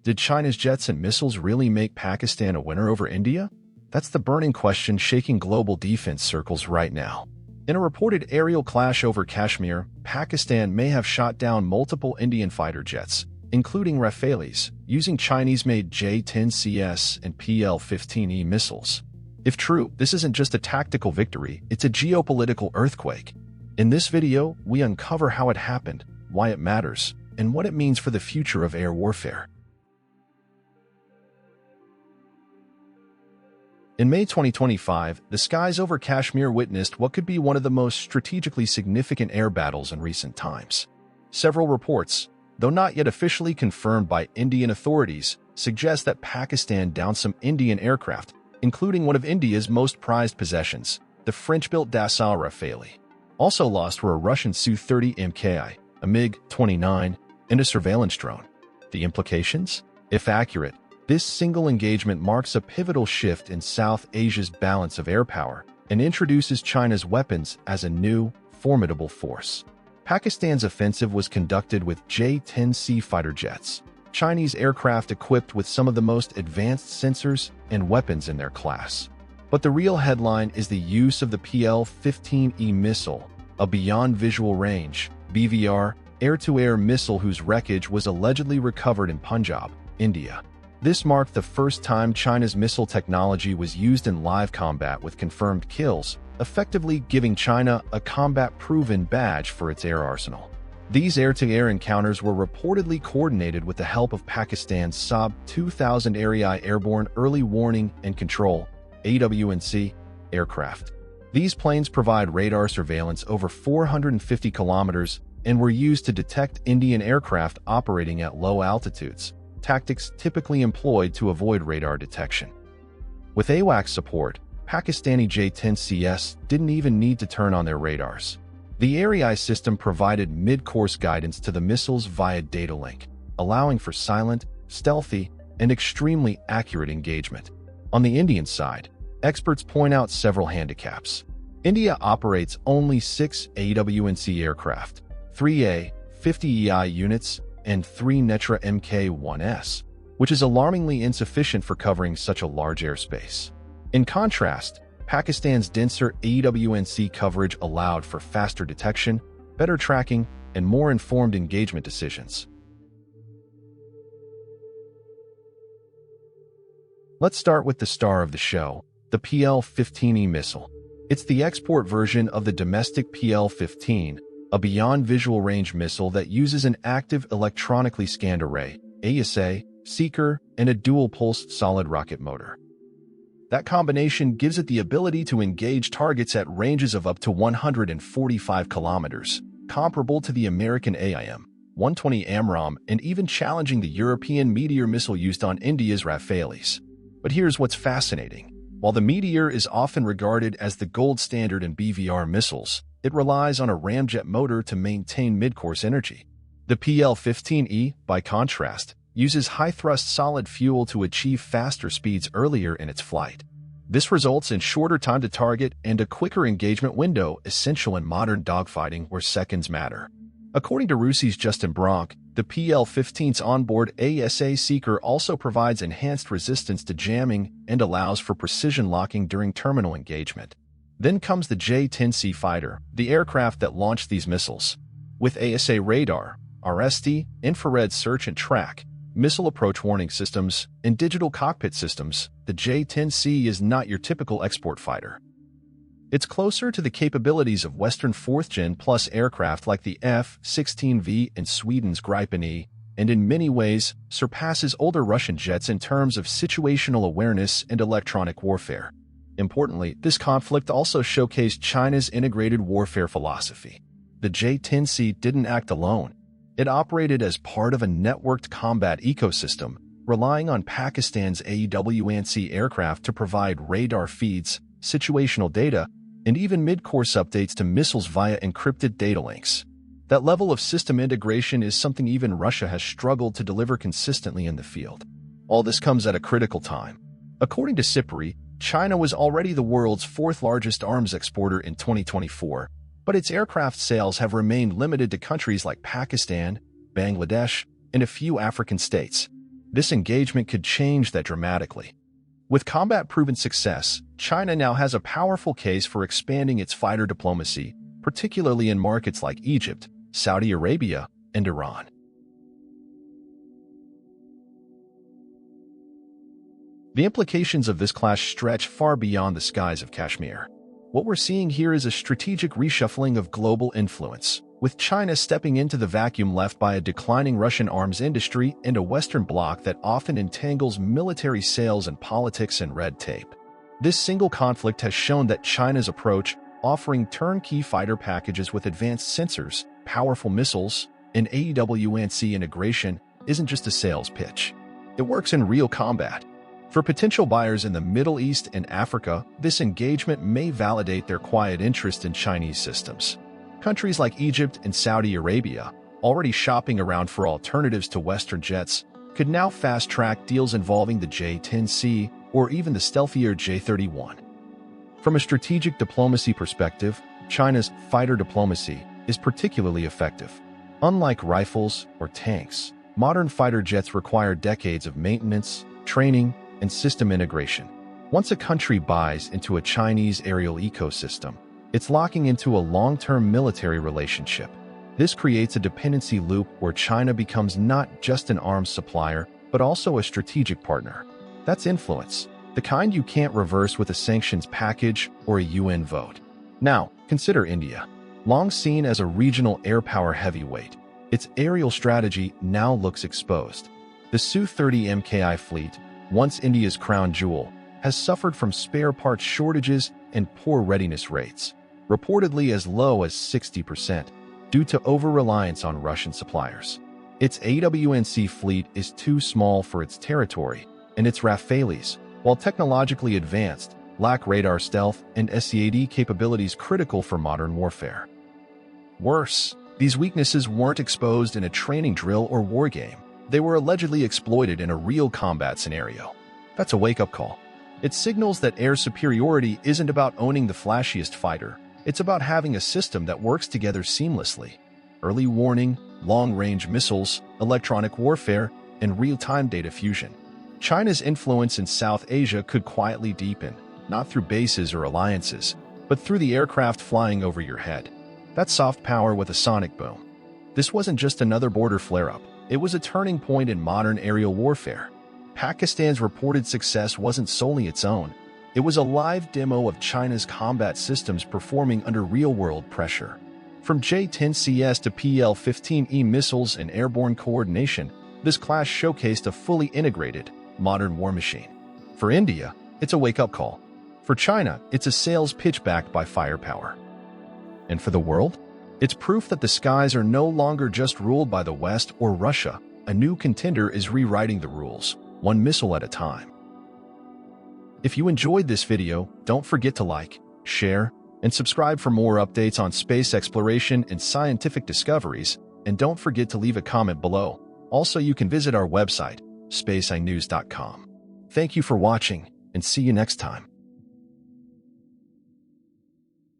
Did China's jets and missiles really make Pakistan a winner over India? That's the burning question shaking global defense circles right now. In a reported aerial clash over Kashmir, Pakistan may have shot down multiple Indian fighter jets, including Rafales, using Chinese-made J-10Cs and PL-15E missiles. If true, this isn't just a tactical victory, it's a geopolitical earthquake. In this video, we uncover how it happened, why it matters, and what it means for the future of air warfare. In May 2025, the skies over Kashmir witnessed what could be one of the most strategically significant air battles in recent times. Several reports, though not yet officially confirmed by Indian authorities, suggest that Pakistan downed some Indian aircraft, including one of India's most prized possessions, the French-built Dassault Rafale. Also lost were a Russian Su-30MKI, a MiG-29, and a surveillance drone. The implications? If accurate, this single engagement marks a pivotal shift in South Asia's balance of air power and introduces China's weapons as a new, formidable force. Pakistan's offensive was conducted with J-10C fighter jets, Chinese aircraft equipped with some of the most advanced sensors and weapons in their class. But the real headline is the use of the PL-15E missile, a beyond visual range, BVR, air-to-air missile whose wreckage was allegedly recovered in Punjab, India. This marked the first time China's missile technology was used in live combat with confirmed kills, effectively giving China a combat-proven badge for its air arsenal. These air-to-air encounters were reportedly coordinated with the help of Pakistan's Saab 2000 Area Airborne Early Warning and Control (AEW&C) aircraft. These planes provide radar surveillance over 450 kilometers and were used to detect Indian aircraft operating at low altitudes, tactics typically employed to avoid radar detection. With AWACS support, Pakistani J-10Cs didn't even need to turn on their radars. The AREI system provided mid-course guidance to the missiles via data link, allowing for silent, stealthy, and extremely accurate engagement. On the Indian side, experts point out several handicaps. India operates only 6 AEW&C aircraft, 3 A-50EI units, and 3 Netra Mk1s, which is alarmingly insufficient for covering such a large airspace. In contrast, Pakistan's denser AEW&C coverage allowed for faster detection, better tracking, and more informed engagement decisions. Let's start with the star of the show, the PL-15E missile. It's the export version of the domestic PL-15, a beyond visual range missile that uses an active electronically scanned array, AESA, seeker, and a dual-pulsed solid rocket motor. That combination gives it the ability to engage targets at ranges of up to 145 kilometers, comparable to the American AIM-120 AMRAAM and even challenging the European Meteor missile used on India's Rafales. But here's what's fascinating. While the Meteor is often regarded as the gold standard in BVR missiles, it relies on a ramjet motor to maintain mid-course energy. The PL-15E, by contrast, uses high-thrust solid fuel to achieve faster speeds earlier in its flight. This results in shorter time to target and a quicker engagement window essential in modern dogfighting where seconds matter. According to RUSI's Justin Bronk, the PL-15's onboard AESA seeker also provides enhanced resistance to jamming and allows for precision locking during terminal engagement. Then comes the J-10C fighter, the aircraft that launched these missiles. With AESA radar, RST, infrared search and track, missile approach warning systems, and digital cockpit systems, the J-10C is not your typical export fighter. It's closer to the capabilities of Western 4th-gen plus aircraft like the F-16V and Sweden's Gripen E, and in many ways surpasses older Russian jets in terms of situational awareness and electronic warfare. Importantly, this conflict also showcased China's integrated warfare philosophy. The J-10C didn't act alone. It operated as part of a networked combat ecosystem, relying on Pakistan's AEW&C aircraft to provide radar feeds, situational data, and even mid-course updates to missiles via encrypted data links. That level of system integration is something even Russia has struggled to deliver consistently in the field. All this comes at a critical time. According to SIPRI, China was already the world's 4th largest arms exporter in 2024, but its aircraft sales have remained limited to countries like Pakistan, Bangladesh, and a few African states. This engagement could change that dramatically. With combat-proven success, China now has a powerful case for expanding its fighter diplomacy, particularly in markets like Egypt, Saudi Arabia, and Iran. The implications of this clash stretch far beyond the skies of Kashmir. What we're seeing here is a strategic reshuffling of global influence, with China stepping into the vacuum left by a declining Russian arms industry and a Western bloc that often entangles military sales and politics and red tape. This single conflict has shown that China's approach, offering turnkey fighter packages with advanced sensors, powerful missiles, and AEW&C integration, isn't just a sales pitch. It works in real combat. For potential buyers in the Middle East and Africa, this engagement may validate their quiet interest in Chinese systems. Countries like Egypt and Saudi Arabia, already shopping around for alternatives to Western jets, could now fast-track deals involving the J-10C or even the stealthier J-31. From a strategic diplomacy perspective, China's fighter diplomacy is particularly effective. Unlike rifles or tanks, modern fighter jets require decades of maintenance, training, and system integration. Once a country buys into a Chinese aerial ecosystem, it's locking into a long-term military relationship. This creates a dependency loop where China becomes not just an arms supplier, but also a strategic partner. That's influence, the kind you can't reverse with a sanctions package or a UN vote. Now, consider India. Long seen as a regional air power heavyweight, its aerial strategy now looks exposed. The Su-30MKI fleet, once India's crown jewel, has suffered from spare parts shortages and poor readiness rates, reportedly as low as 60%, due to over-reliance on Russian suppliers. Its AEW&C fleet is too small for its territory, and its Rafales, while technologically advanced, lack radar stealth and SCAD capabilities critical for modern warfare. Worse, these weaknesses weren't exposed in a training drill or war game. They were allegedly exploited in a real combat scenario. That's a wake-up call. It signals that air superiority isn't about owning the flashiest fighter. It's about having a system that works together seamlessly. Early warning, long-range missiles, electronic warfare, and real-time data fusion. China's influence in South Asia could quietly deepen, not through bases or alliances, but through the aircraft flying over your head. That's soft power with a sonic boom. This wasn't just another border flare-up. It was a turning point in modern aerial warfare. Pakistan's reported success wasn't solely its own. It was a live demo of China's combat systems performing under real-world pressure. From J-10Cs to PL-15E missiles and airborne coordination, this clash showcased a fully integrated, modern war machine. For India, it's a wake-up call. For China, it's a sales pitch backed by firepower. And for the world? It's proof that the skies are no longer just ruled by the West or Russia. A new contender is rewriting the rules, one missile at a time. If you enjoyed this video, don't forget to like, share, and subscribe for more updates on space exploration and scientific discoveries, and don't forget to leave a comment below. Also, you can visit our website, spaceinews.com. Thank you for watching, and see you next time.